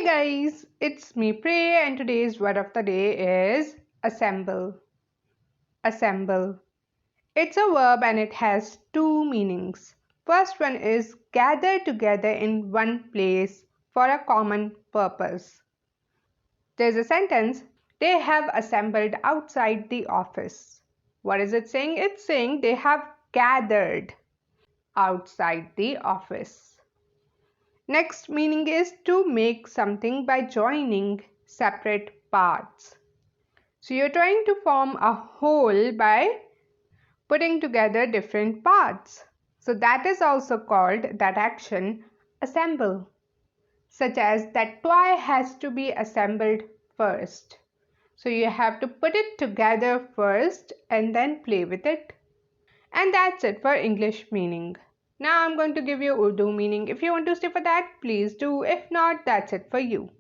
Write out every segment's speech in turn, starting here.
Hey guys, it's me Prey and today's word of the day is assemble. Assemble. It's a verb and it has two meanings. First one is gather together in one place for a common purpose. There's a sentence, they have assembled outside the office. What is it saying? It's saying they have gathered outside the office. Next meaning is to make something by joining separate parts. So you're trying to form a whole by putting together different parts. So that is also called that action assemble. Such as that toy has to be assembled first. So you have to put it together first and then play with it. And that's it for English meaning. Now I'm going to give you Urdu meaning. If you want to stay for that, please do. If not, that's it for you.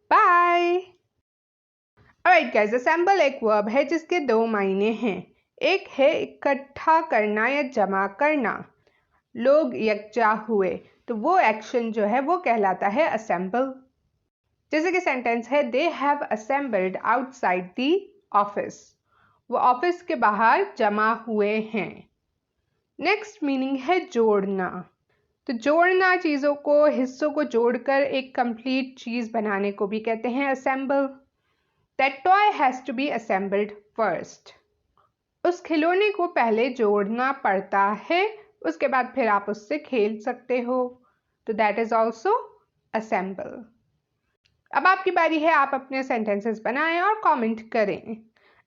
Bye! Alright guys, assemble एक verb है जिसके दो मायने हैं. एक है इकट्ठा करना या जमा करना. लोग यकजा हुए तो वो एक्शन जो है वो कहलाता है assemble. जैसे कि सेंटेंस है they have assembled outside the office. वो ऑफिस के बाहर जमा हुए हैं. नेक्स्ट मीनिंग है जोड़ना. तो जोड़ना चीज़ों को हिस्सों को जोड़कर एक कंप्लीट चीज़ बनाने को भी कहते हैं assemble. That toy has to be assembled first. उस खिलौने को पहले जोड़ना पड़ता है, उसके बाद फिर आप उससे खेल सकते हो. तो that is also assemble. अब आपकी बारी है, आप अपने सेंटेंसेस बनाएं और कमेंट करें.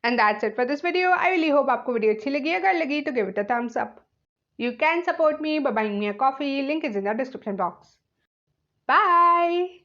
And that's it for this video. I really hope आपको वीडियो अच्छी लगी. अगर लगी तो give it a thumbs up. You can support me by buying me a coffee. Link is in the description box. Bye!